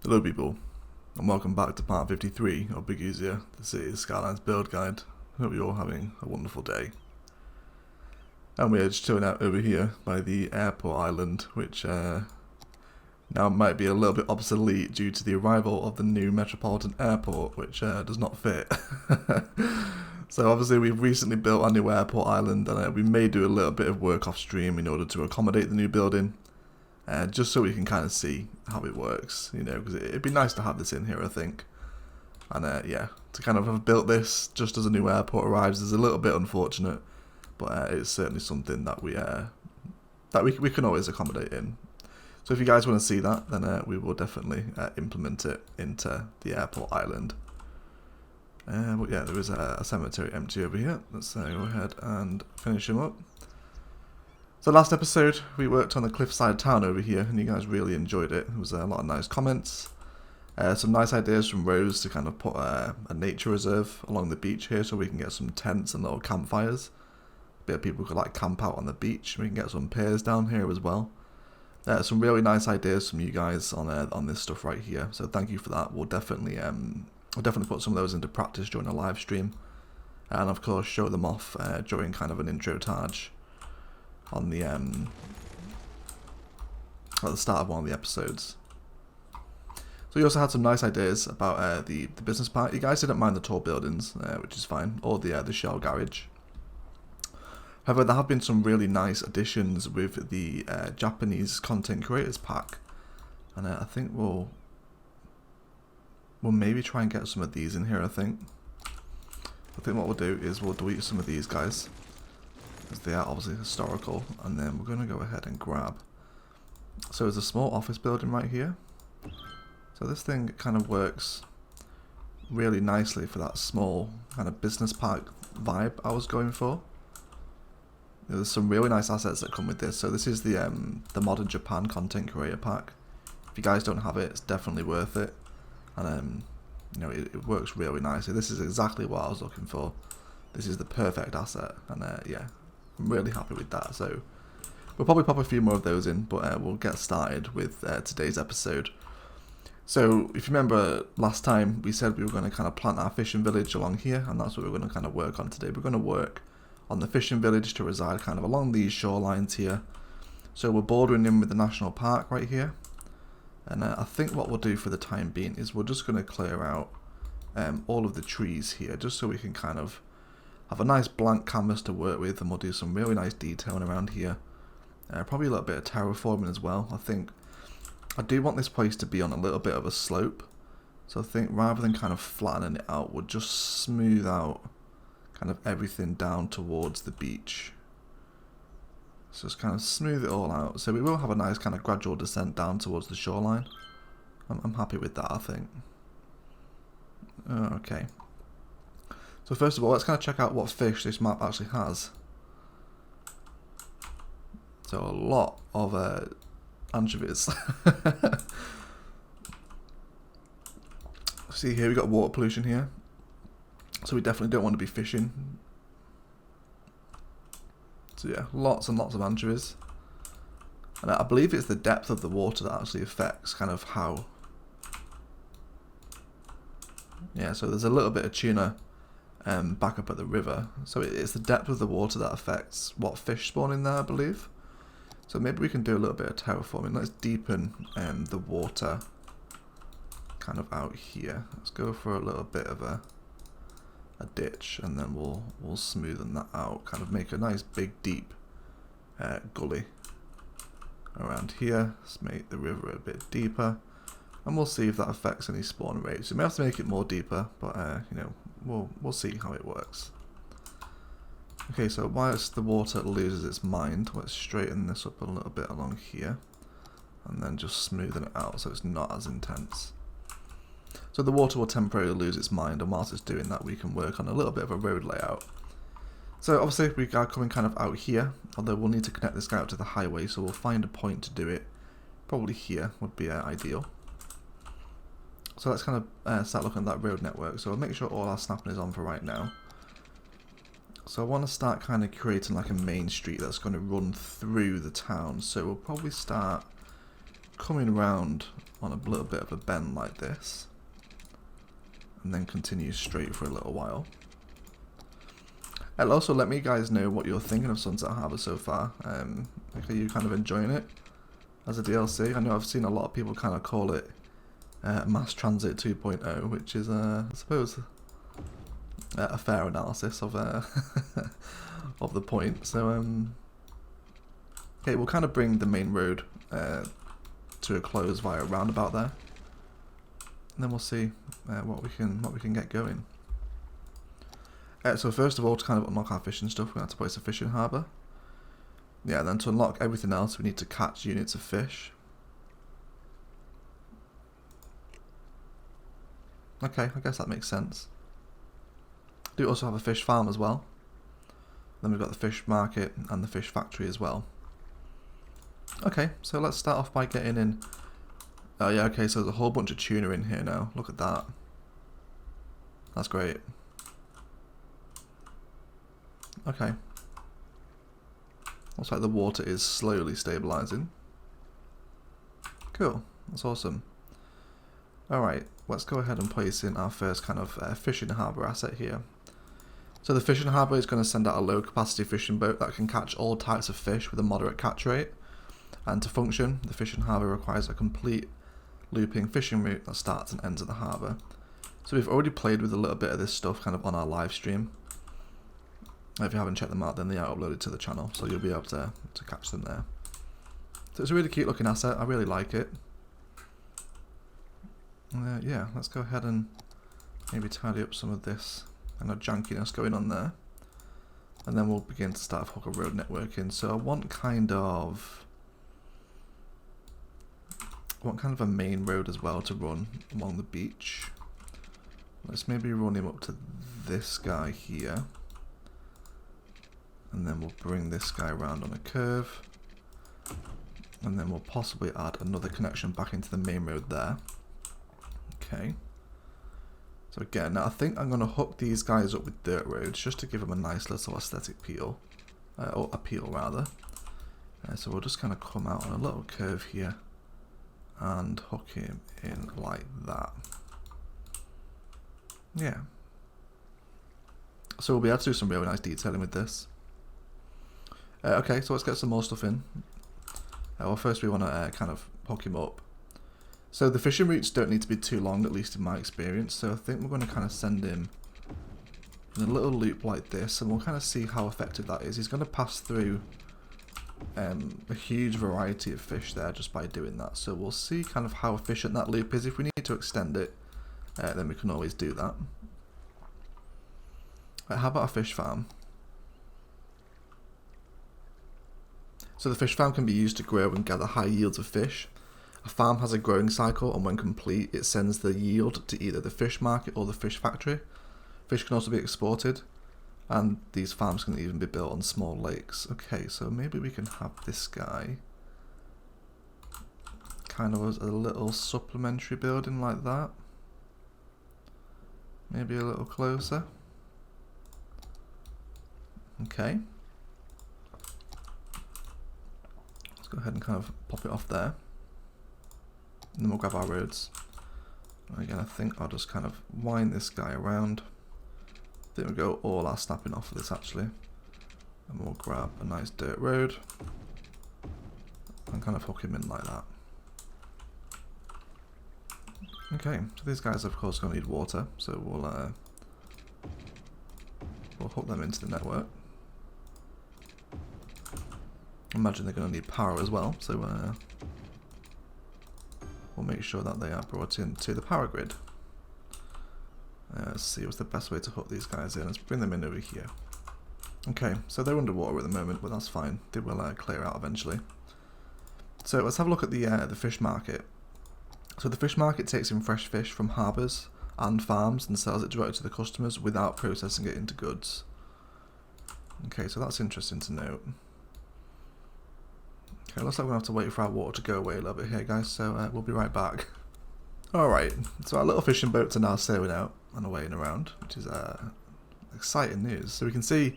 Hello people, and welcome back to part 53 of Burgusia, the city's Skylines build guide. Hope you're all having a wonderful day. And we are just chilling out over here by the airport island, which now might be a little bit obsolete due to the arrival of the new metropolitan airport, which does not fit. So obviously we've recently built our new airport island, and we may do a little bit of work off stream in order to accommodate the new building. Just so we can kind of see how it works, you know, because it'd be nice to have this in here, I think. And yeah, to kind of have built this just as a new airport arrives is a little bit unfortunate, but it's certainly something that we can always accommodate in. So if you guys want to see that, then we will definitely implement it into the airport island. But yeah, there is a cemetery empty over here. Let's go ahead and finish him up. So last episode, we worked on the cliffside town over here, and you guys really enjoyed it. There was a lot of nice comments. Some nice ideas from Rose to kind of put a nature reserve along the beach here so we can get some tents and little campfires. A bit of people could like camp out on the beach. We can get some piers down here as well. Some really nice ideas from you guys on this stuff right here. So thank you for that. We'll definitely put some of those into practice during a live stream, and of course show them off during kind of an intro tage on the at the start of one of the episodes. So we also had some nice ideas about the business part. You guys didn't mind the tall buildings, which is fine, or the shell garage. However, there have been some really nice additions with the Japanese content creators pack, and I think we'll maybe try and get some of these in here. I think what we'll do is we'll delete some of these guys, because they are obviously historical, and then we're going to go ahead and grab. So there's a small office building right here. So this thing kind of works really nicely for that small kind of business park vibe I was going for. There's some really nice assets that come with this. So this is the Modern Japan content creator pack. If you guys don't have it, it's definitely worth it, and you know, it works really nicely. This is exactly what I was looking for. This is the perfect asset, and yeah, I'm really happy with that. So we'll probably pop a few more of those in, but we'll get started with today's episode. So if you remember last time, we said we were going to kind of plant our fishing village along here, and that's what we're going to kind of work on today. We're going to work on the fishing village to reside kind of along these shorelines here. So we're bordering in with the national park right here, and I think what we'll do for the time being is we're just going to clear out all of the trees here, just so we can kind of have a nice blank canvas to work with, and we'll do some really nice detailing around here. Probably a little bit of terraforming as well. I do want this place to be on a little bit of a slope, so I think rather than kind of flattening it out, we'll just smooth out kind of everything down towards the beach. So just kind of smooth it all out. So we will have a nice kind of gradual descent down towards the shoreline. I'm happy with that, I think. Okay. So first of all, let's kind of check out what fish this map actually has. So a lot of anchovies. See here, we got water pollution here. So we definitely don't want to be fishing. So yeah, lots and lots of anchovies. And I believe it's the depth of the water that actually affects kind of how... Yeah, so there's a little bit of tuna back up at the river. So it's the depth of the water that affects what fish spawn in there, I believe. So maybe we can do a little bit of terraforming. Let's deepen the water kind of out here. Let's go for a little bit of a ditch, and then we'll smoothen that out. Kind of make a nice big deep gully around here. Let's make the river a bit deeper, and we'll see if that affects any spawn rates. We may have to make it more deeper, but you know, we'll see how it works. Okay, so whilst the water loses its mind, let's straighten this up a little bit along here, and then just smoothen it out so it's not as intense. So the water will temporarily lose its mind, and whilst it's doing that, we can work on a little bit of a road layout. So obviously we are coming kind of out here, although we'll need to connect this guy out to the highway, so we'll find a point to do it. Probably here would be ideal. So let's kind of start looking at that road network. So we'll make sure all our snapping is on for right now. So I want to start kind of creating like a main street that's going to run through the town. So we'll probably start coming round on a little bit of a bend like this, and then continue straight for a little while. And also let me guys know what you're thinking of Sunset Harbour so far. Like, are you kind of enjoying it as a DLC? I know I've seen a lot of people kind of call it Mass Transit 2.0, which is, I suppose, a fair analysis of of the point. So, okay, we'll kind of bring the main road to a close via a roundabout there, and then we'll see what we can get going. So first of all, to kind of unlock our fishing stuff, we have to place a fishing harbour. Yeah, then to unlock everything else, we need to catch units of fish. Okay, I guess that makes sense. Do also have a fish farm as well. Then we've got the fish market and the fish factory as well. Okay, so let's start off by getting in. Oh yeah, okay, so there's a whole bunch of tuna in here now. Look at that. That's great. Okay. Looks like the water is slowly stabilizing. Cool, that's awesome. Alright, let's go ahead and place in our first kind of fishing harbour asset here. So the fishing harbour is going to send out a low capacity fishing boat that can catch all types of fish with a moderate catch rate. And to function, the fishing harbour requires a complete looping fishing route that starts and ends at the harbour. So we've already played with a little bit of this stuff kind of on our live stream. If you haven't checked them out, then they are uploaded to the channel, so you'll be able to catch them there. So it's a really cute looking asset, I really like it. Yeah, let's go ahead and maybe tidy up some of this kind of jankiness going on there. And then we'll begin to start hooker road networking. So I want kind of a main road as well to run along the beach. Let's maybe run him up to this guy here. And then we'll bring this guy around on a curve. And then we'll possibly add another connection back into the main road there. Okay. So again, now I think I'm going to hook these guys up with dirt roads just to give them a nice little aesthetic appeal. Or appeal rather. So we'll just kind of come out on a little curve here. And hook him in like that. Yeah. So we'll be able to do some really nice detailing with this. Okay, so let's get some more stuff in. Well, first we want to kind of hook him up. So the fishing routes don't need to be too long, at least in my experience. So I think we're going to kind of send him in a little loop like this, and we'll kind of see how effective that is. He's going to pass through a huge variety of fish there just by doing that. So we'll see kind of how efficient that loop is. If we need to extend it, then we can always do that. How about a fish farm? So the fish farm can be used to grow and gather high yields of fish. A farm has a growing cycle, and when complete, it sends the yield to either the fish market or the fish factory. Fish can also be exported, and these farms can even be built on small lakes. Okay, so maybe we can have this guy kind of as a little supplementary building like that. Maybe a little closer. Okay. Go ahead and kind of pop it off there, and then we'll grab our roads. And again, I think I'll just kind of wind this guy around. I think we'll go all our snapping off for this actually, and we'll grab a nice dirt road and kind of hook him in like that. Okay, so these guys are of course going to need water, so we'll hook them into the network. Imagine they're going to need power as well, so we'll make sure that they are brought into the power grid. Let's see what's the best way to hook these guys in. Let's bring them in over here. Okay, so they're underwater at the moment, but that's fine. They will clear out eventually. So let's have a look at the fish market. So the fish market takes in fresh fish from harbours and farms and sells it directly to the customers without processing it into goods. Okay, so that's interesting to note. Okay, looks like we're going to have to wait for our water to go away a little bit here, guys, so we'll be right back. Alright, so our little fishing boats are now sailing out and away and around, which is exciting news. So we can see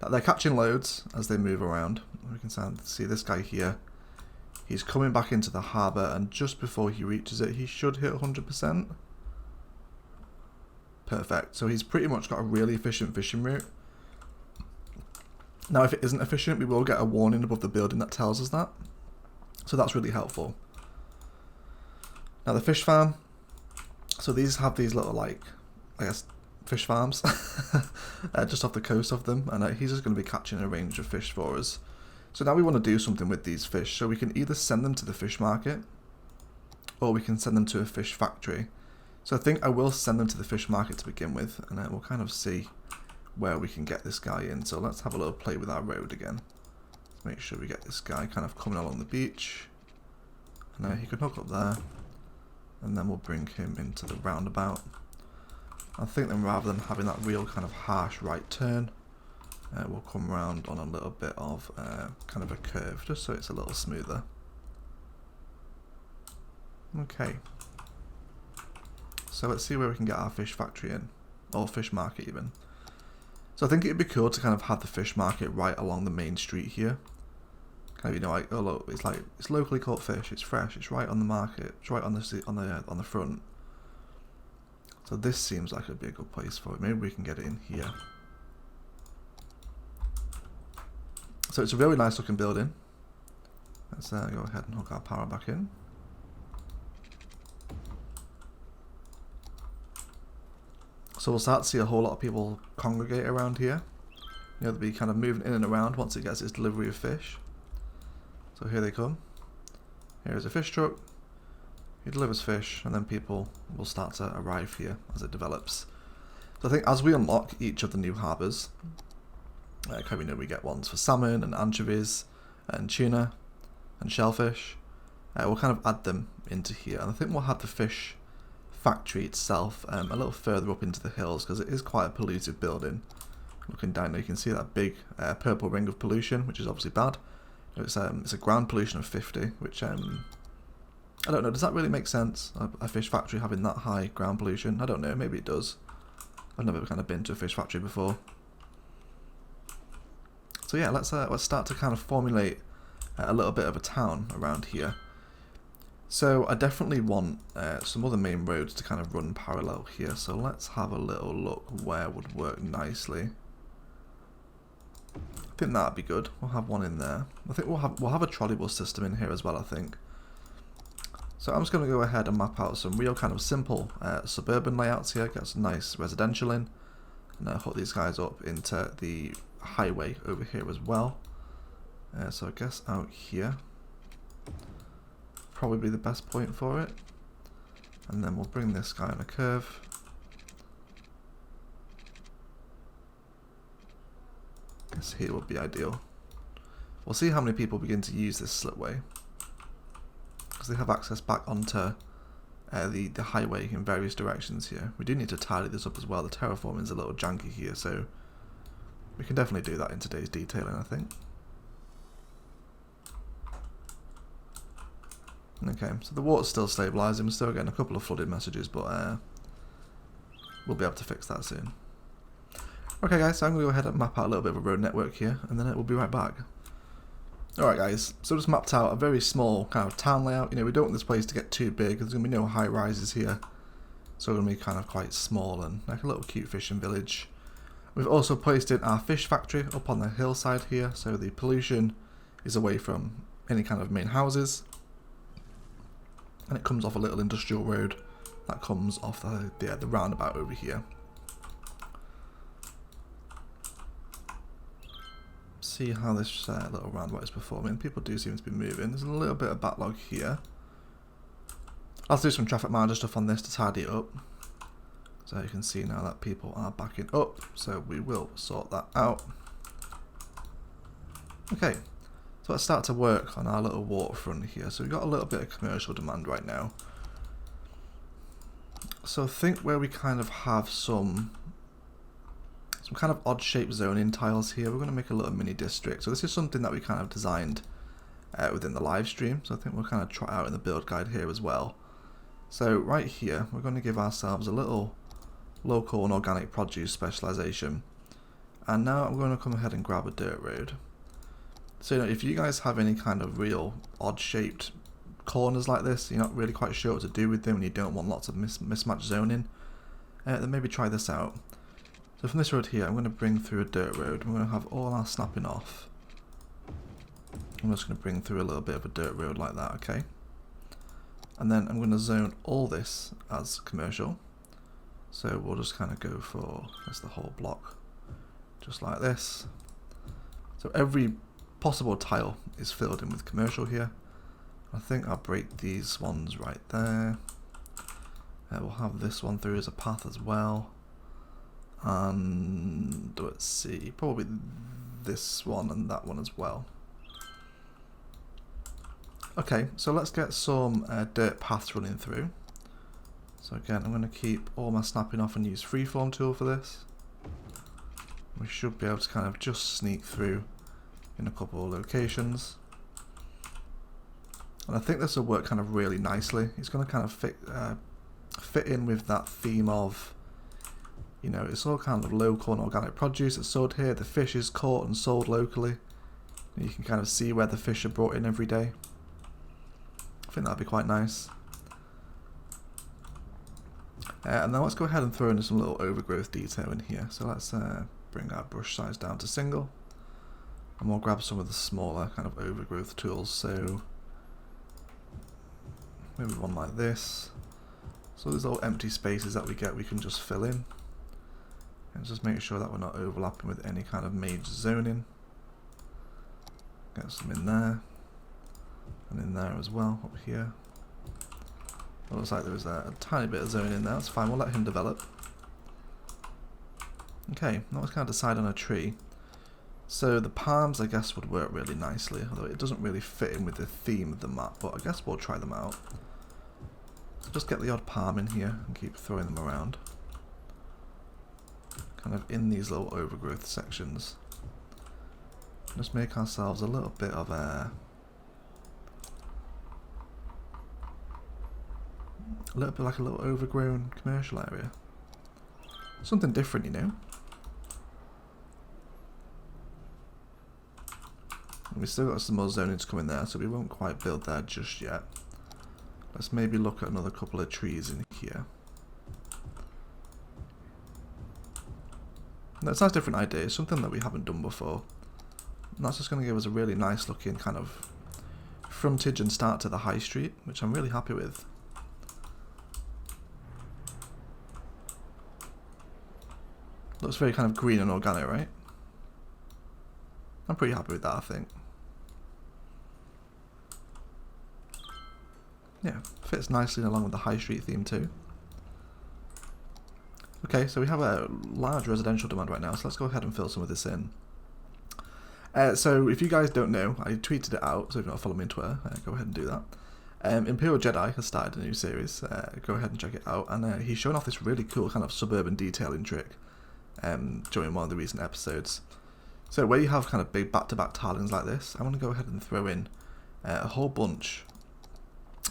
that they're catching loads as they move around. We can see this guy here. He's coming back into the harbour, and just before he reaches it, he should hit 100%. Perfect. So he's pretty much got a really efficient fishing route. Now, if it isn't efficient, we will get a warning above the building that tells us that. So that's really helpful. Now, the fish farm. So these have these little, like, I guess, fish farms just off the coast of them. And he's just going to be catching a range of fish for us. So now we want to do something with these fish. So we can either send them to the fish market, or we can send them to a fish factory. So I think I will send them to the fish market to begin with, and we'll kind of see where we can get this guy in. So let's have a little play with our road again. Let's make sure we get this guy kind of coming along the beach. And he can hook up there, and then we'll bring him into the roundabout. I think then rather than having that real kind of harsh right turn, we'll come around on a little bit of kind of a curve, just so it's a little smoother. Okay. So let's see where we can get our fish factory in, or fish market even. So I think it'd be cool to kind of have the fish market right along the main street here. Kind of, you know, like, oh look, it's locally caught fish, it's fresh, it's right on the market, it's right on the front. So this seems like it'd be a good place for it. Maybe we can get it in here. So it's a really nice looking building. Let's go ahead and hook our power back in. So we'll start to see a whole lot of people congregate around here. You know, they'll be kind of moving in and around once it gets its delivery of fish. So here they come. Here's a fish truck. He delivers fish, and then people will start to arrive here as it develops. So I think as we unlock each of the new harbours, we know we get ones for salmon and anchovies and tuna and shellfish. We'll kind of add them into here, and I think we'll have the fish factory itself a little further up into the hills, because it is quite a polluted building. Looking down there, you can see that big purple ring of pollution, which is obviously bad. It's a ground pollution of 50, which I don't know, does that really make sense? A fish factory having that high ground pollution? I don't know, maybe it does. I've never kind of been to a fish factory before. So yeah, let's start to kind of formulate a little bit of a town around here. So I definitely want some other main roads to kind of run parallel here. So let's have a little look where would work nicely. I think that'd be good. We'll have one in there. I think we'll have a trolleybus system in here as well, I think. So I'm just going to go ahead and map out some real kind of simple suburban layouts here. Get some nice residential in, and hook these guys up into the highway over here as well. So I guess out here probably the best point for it, and then we'll bring this guy on a curve. This here would be ideal. We'll see how many people begin to use this slipway, because they have access back onto the highway in various directions here. We do need to tidy this up as well. The terraforming is a little janky here, so we can definitely do that in today's detailing, I think. Okay, so the water's still stabilising. We're still getting a couple of flooded messages, but we'll be able to fix that soon. Okay guys, so I'm going to go ahead and map out a little bit of a road network here, and then we'll be right back. Alright guys, so just mapped out a very small kind of town layout. You know, we don't want this place to get too big, there's going to be no high rises here. So we're going to be kind of quite small and like a little cute fishing village. We've also placed in our fish factory up on the hillside here, so the pollution is away from any kind of main houses. And it comes off a little industrial road that comes off the roundabout over here. See how this little roundabout is performing. People do seem to be moving. There's a little bit of backlog here. I'll do some traffic manager stuff on this to tidy it up. So you can see now that people are backing up, so we will sort that out. Okay, so let's start to work on our little waterfront here. So we've got a little bit of commercial demand right now. So I think where we kind of have some kind of odd shaped zoning tiles here, we're going to make a little mini district. So this is something that we kind of designed within the live stream, so I think we'll kind of try out in the build guide here as well. So right here we're going to give ourselves a little local and organic produce specialization, and now I'm going to come ahead and grab a dirt road. So, you know, if you guys have any kind of real odd shaped corners like this, you're not really quite sure what to do with them and you don't want lots of mismatched zoning, then maybe try this out. So from this road here, I'm going to bring through a dirt road. We're going to have all our snapping off. I'm just going to bring through a little bit of a dirt road like that, okay? And then I'm going to zone all this as commercial. So we'll just kind of go for the whole block, just like this. So every possible tile is filled in with commercial here. I think I'll break these ones right there. We'll have this one through as a path as well. And let's see, probably this one and that one as well. Okay, so let's get some dirt paths running through. So again, I'm going to keep all my snapping off and use freeform tool for this. We should be able to kind of just sneak through in a couple of locations. And I think this will work kind of really nicely. It's going to kind of fit in with that theme of, you know, it's all kind of local and organic produce that's sold here. The fish is caught and sold locally. You can kind of see where the fish are brought in every day. I think that'd be quite nice. And then let's go ahead and throw in some little overgrowth detail in here. So let's bring our brush size down to single. And we'll grab some of the smaller kind of overgrowth tools. So maybe one like this. So these little empty spaces that we get, we can just fill in. And just make sure that we're not overlapping with any kind of major zoning. Get some in there. And in there as well, up here. It looks like there was a tiny bit of zoning in there. That's fine, we'll let him develop. Okay, now let's kind of decide on a tree. So the palms, I guess, would work really nicely, although it doesn't really fit in with the theme of the map, but I guess we'll try them out. So just get the odd palm in here and keep throwing them around. Kind of in these little overgrowth sections. Just make ourselves a little bit of a like a little overgrown commercial area. Something different, you know. And we still got some more zoning to come in there, so we won't quite build there just yet. Let's maybe look at another couple of trees in here. That's a nice different idea, something that we haven't done before. And that's just going to give us a really nice looking kind of frontage and start to the high street, which I'm really happy with. Looks very kind of green and organic, right? I'm pretty happy with that, I think. Yeah, fits nicely along with the high street theme too. Okay, so we have a large residential demand right now, so let's go ahead and fill some of this in. So if you guys don't know, I tweeted it out, so if you're not following me on Twitter, go ahead and do that. Imperial Jedi has started a new series, go ahead and check it out, and he's shown off this really cool kind of suburban detailing trick during one of the recent episodes. So where you have kind of big back-to-back tilings like this, I'm going to go ahead and throw in a whole bunch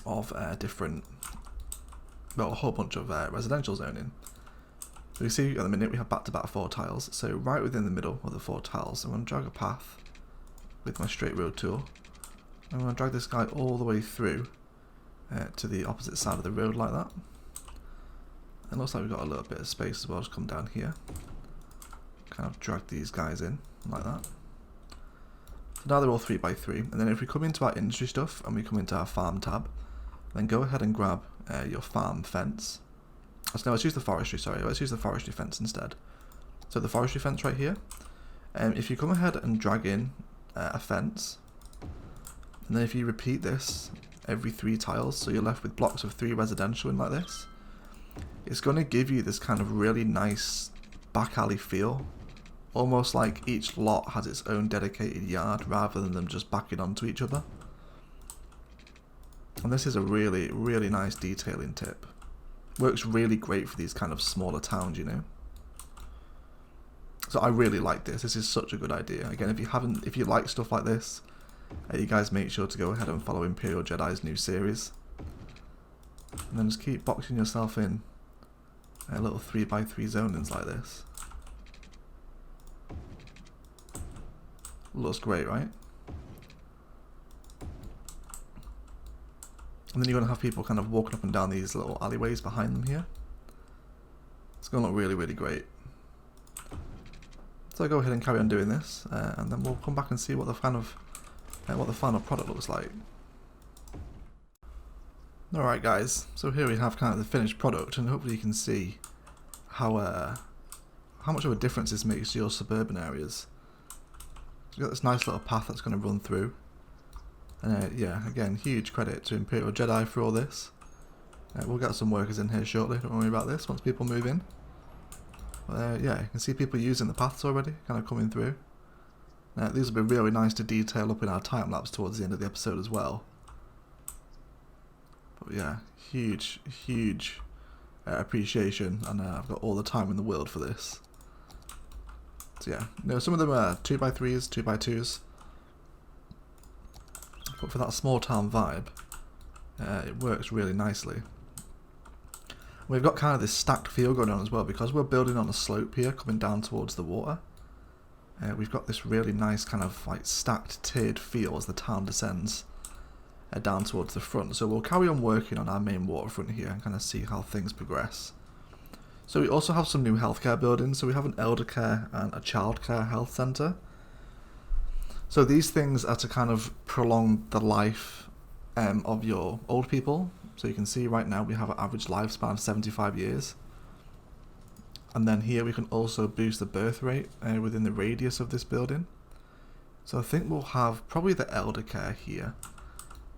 of residential zoning. So you see at the minute we have back-to-back 4 tiles, so right within the middle of the 4 tiles I'm going to drag a path with my straight road tool. I'm going to drag this guy all the way through to the opposite side of the road like that. It looks like we've got a little bit of space as well, just come down here. Kind of drag these guys in like that. So now they're all 3x3, and then if we come into our industry stuff and we come into our farm tab, then go ahead and grab your farm fence. So no, let's use the forestry, sorry, let's use the forestry fence instead. So the forestry fence right here, if you come ahead and drag in a fence, and then if you repeat this every 3 tiles, so you're left with blocks of 3 residential in like this, it's going to give you this kind of really nice back alley feel. Almost like each lot has its own dedicated yard rather than them just backing onto each other. And this is a really, really nice detailing tip. Works really great for these kind of smaller towns, you know. So I really like this. This is such a good idea. Again, if you like stuff like this, you guys make sure to go ahead and follow Imperial Jedi's new series. And then just keep boxing yourself in little 3x3 zonings like this. Looks great, right? And then you're going to have people kind of walking up and down these little alleyways behind them here. It's going to look really, really great. So I'll go ahead and carry on doing this, and then we'll come back and see what the final product looks like. Alright guys, so here we have kind of the finished product, and hopefully you can see how much of a difference this makes to your suburban areas. So you've got this nice little path that's going to run through. And yeah, again, huge credit to Imperial Jedi for all this. We'll get some workers in here shortly, don't worry about this, once people move in. Yeah, you can see people using the paths already, kind of coming through. These will be really nice to detail up in our time lapse towards the end of the episode as well. But yeah, huge appreciation, and I've got all the time in the world for this. So yeah, some of them are 2x3s, 2x2s. But for that small town vibe, it works really nicely. We've got kind of this stacked feel going on as well, because we're building on a slope here coming down towards the water. We've got this really nice kind of like stacked tiered feel as the town descends down towards the front. So we'll carry on working on our main waterfront here and kind of see how things progress. So we also have some new healthcare buildings. So we have an elder care and a childcare health centre. So these things are to kind of prolong the life of your old people. So you can see right now we have an average lifespan of 75 years. And then here we can also boost the birth rate within the radius of this building. So I think we'll have probably the elder care here.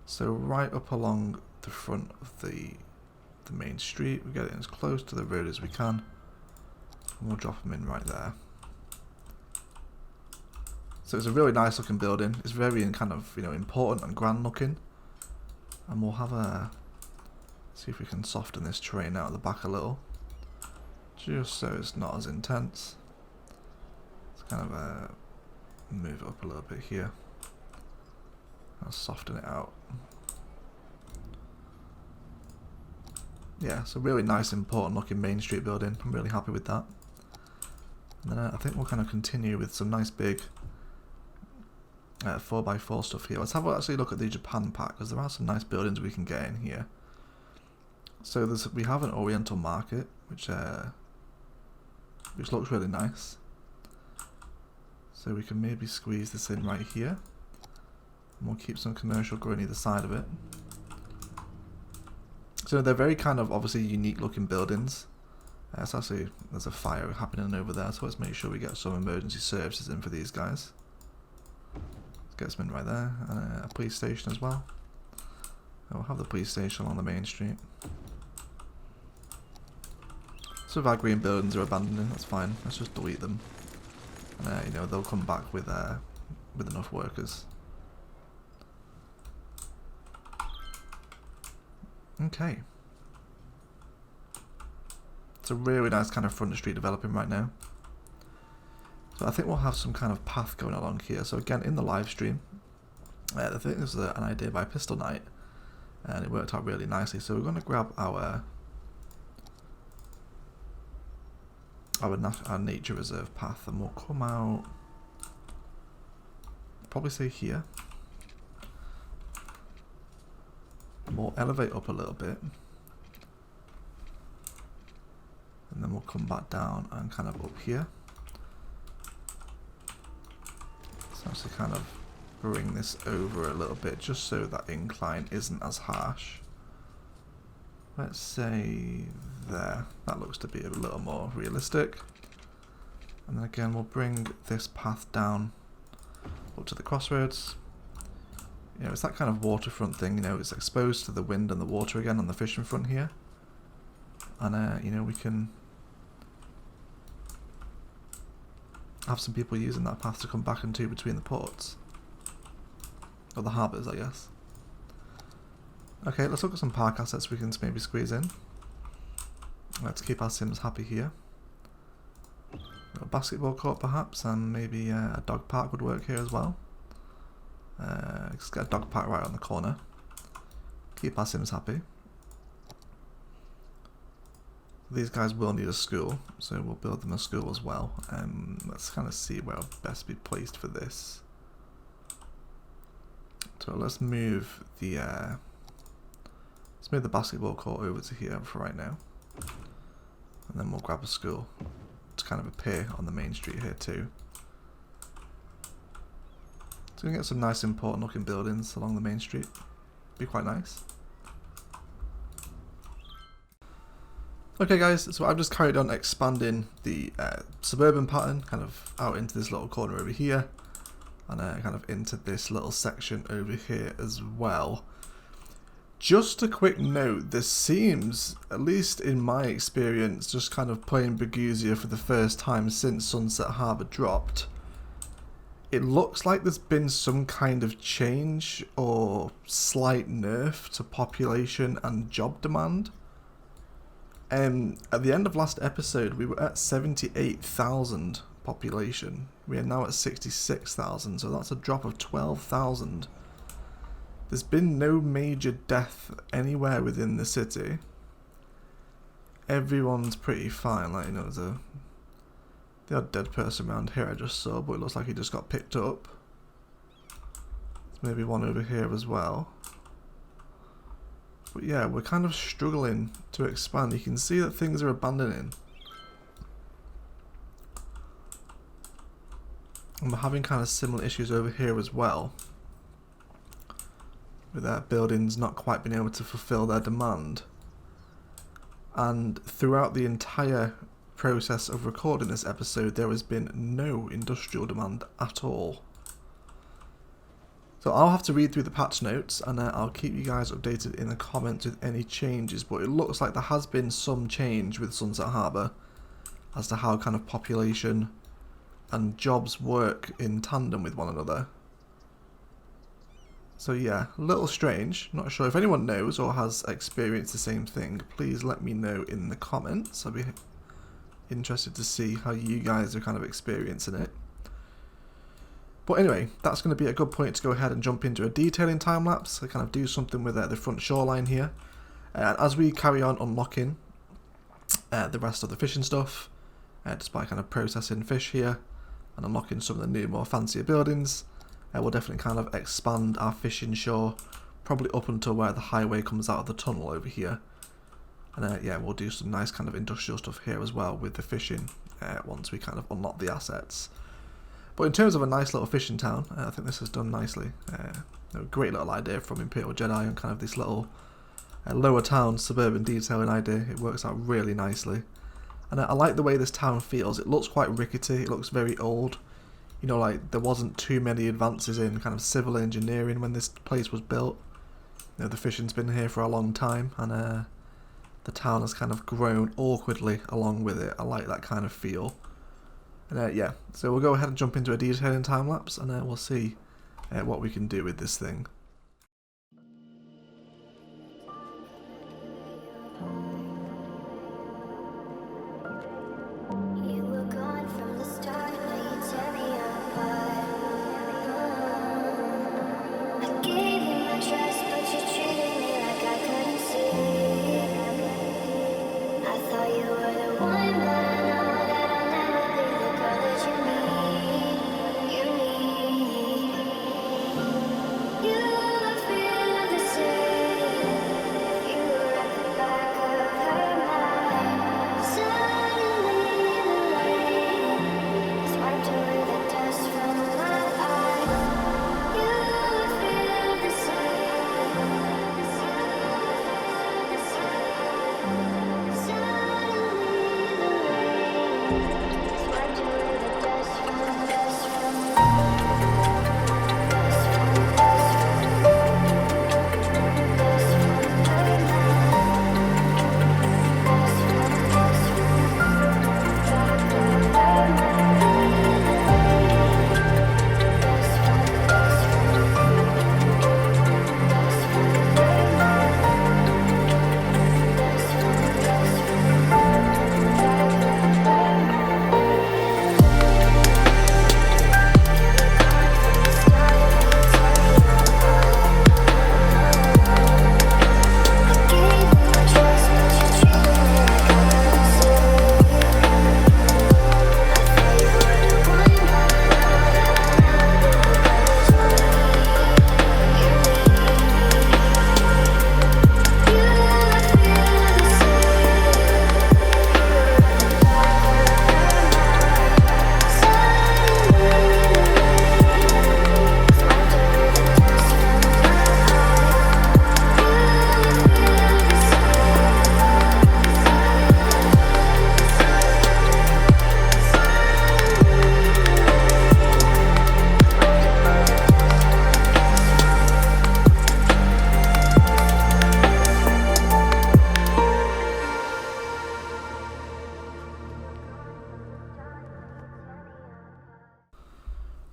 So right up along the front of the main street, we get it as close to the road as we can. And we'll drop them in right there. So it's a really nice looking building. It's very kind of, important and grand looking. And we'll have a... see if we can soften this terrain out at the back a little. Just so it's not as intense. Let's kind of move it up a little bit here. I'll soften it out. Yeah, it's a really nice, important looking Main Street building. I'm really happy with that. And then I think we'll kind of continue with some nice big 4x4 stuff here. Let's have actually look at the Japan pack, because there are some nice buildings we can get in here. So we have an Oriental market, which looks really nice. So we can maybe squeeze this in right here. And we'll keep some commercial going either side of it. So they're very kind of obviously unique looking buildings. So actually, there's a fire happening over there, so let's make sure we get some emergency services in for these guys. Let's get some in right there, and a police station as well. We'll have the police station on the main street. Some of our green buildings are abandoning, that's fine, let's just delete them. And they'll come back with enough workers. Okay. It's a really nice kind of front street developing right now. So I think we'll have some kind of path going along here. So again, in the live stream, I think this was an idea by Pistol Knight, and it worked out really nicely. So we're going to grab our nature reserve path, and we'll come out, probably say here. And we'll elevate up a little bit, and then we'll come back down and kind of up here. So actually kind of bring this over a little bit, just so that incline isn't as harsh. Let's say there. That looks to be a little more realistic. And then again, we'll bring this path down up to the crossroads. It's that kind of waterfront thing, it's exposed to the wind and the water again on the fishing front here. And, we can have some people using that path to come back into between the ports. Or the harbours, I guess. Okay, let's look at some park assets we can maybe squeeze in. Let's keep our Sims happy here. A basketball court perhaps, and maybe a dog park would work here as well. Let's get a dog park right on the corner. Keep our Sims happy. These guys will need a school, so we'll build them a school as well. Let's kind of see where I'll best be placed for this. So let's move the Let's move the basketball court over to here for right now. And then we'll grab a school to kind of appear on the main street here too. So we can get some nice important looking buildings along the main street. Be quite nice. Okay guys, so I've just carried on expanding the suburban pattern kind of out into this little corner over here. And kind of into this little section over here as well. Just a quick note, this seems, at least in my experience, just kind of playing Burgusia for the first time since Sunset Harbour dropped. It looks like there's been some kind of change or slight nerf to population and job demand. At the end of last episode, we were at 78,000 population. We are now at 66,000, so that's a drop of 12,000. There's been no major death anywhere within the city. Everyone's pretty fine, like, you know, there's the odd dead person around here I just saw, but it looks like he just got picked up. There's maybe one over here as well. But yeah, we're kind of struggling to expand. You can see that things are abandoning. And we're having kind of similar issues over here as well. With their buildings not quite being able to fulfill their demand. And throughout the entire process of recording this episode, there has been no industrial demand at all. So I'll have to read through the patch notes, and I'll keep you guys updated in the comments with any changes, but it looks like there has been some change with Sunset Harbour as to how kind of population and jobs work in tandem with one another. So yeah, a little strange. Not sure if anyone knows or has experienced the same thing. Please let me know in the comments. I'll be interested to see how you guys are kind of experiencing it. But anyway, that's going to be a good point to go ahead and jump into a detailing time lapse. I kind of do something with the front shoreline here. And as we carry on unlocking the rest of the fishing stuff, just by kind of processing fish here and unlocking some of the new, more fancier buildings, we'll definitely kind of expand our fishing shore, probably up until where the highway comes out of the tunnel over here. And yeah, we'll do some nice kind of industrial stuff here as well with the fishing once we kind of unlock the assets. But in terms of a nice little fishing town, I think this is done nicely. A great little idea from Imperial Jedi and kind of this little lower town suburban detailing idea. It works out really nicely. And I like the way this town feels. It looks quite rickety, it looks very old. You know, like there wasn't too many advances in kind of civil engineering when this place was built. You know, the fishing's been here for a long time, and the town has kind of grown awkwardly along with it. I like that kind of feel. And yeah, so we'll go ahead and jump into a detailing time lapse, and we'll see what we can do with this thing.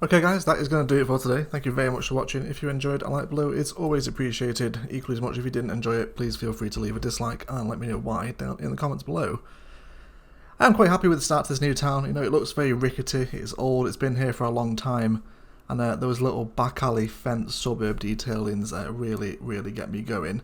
Okay guys, that is going to do it for today. Thank you very much for watching. If you enjoyed, a like below is always appreciated. Equally as much if you didn't enjoy it, please feel free to leave a dislike and let me know why down in the comments below. I'm quite happy with the start to this new town. You know, it looks very rickety, it's old, it's been here for a long time, and those little back alley fence suburb detailings really get me going.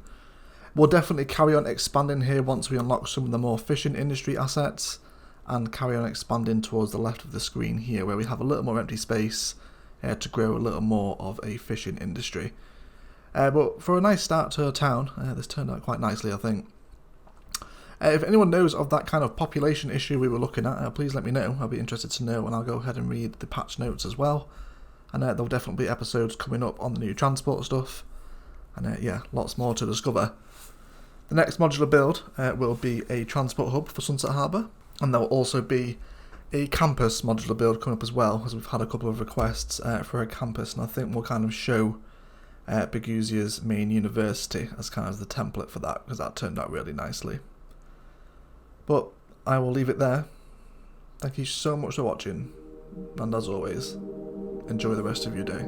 We'll definitely carry on expanding here once we unlock some of the more fishing industry assets, and carry on expanding towards the left of the screen here where we have a little more empty space to grow a little more of a fishing industry. But for a nice start to a town, this turned out quite nicely, I think. If anyone knows of that kind of population issue we were looking at, please let me know. I'll be interested to know, and I'll go ahead and read the patch notes as well. And there'll definitely be episodes coming up on the new transport stuff. And yeah, lots more to discover. The next modular build will be a transport hub for Sunset Harbour. And there will also be a campus modular build coming up as well, as we've had a couple of requests for a campus, and I think we'll kind of show Burgusia's main university as kind of the template for that, because that turned out really nicely. But I will leave it there. Thank you so much for watching, and as always, enjoy the rest of your day.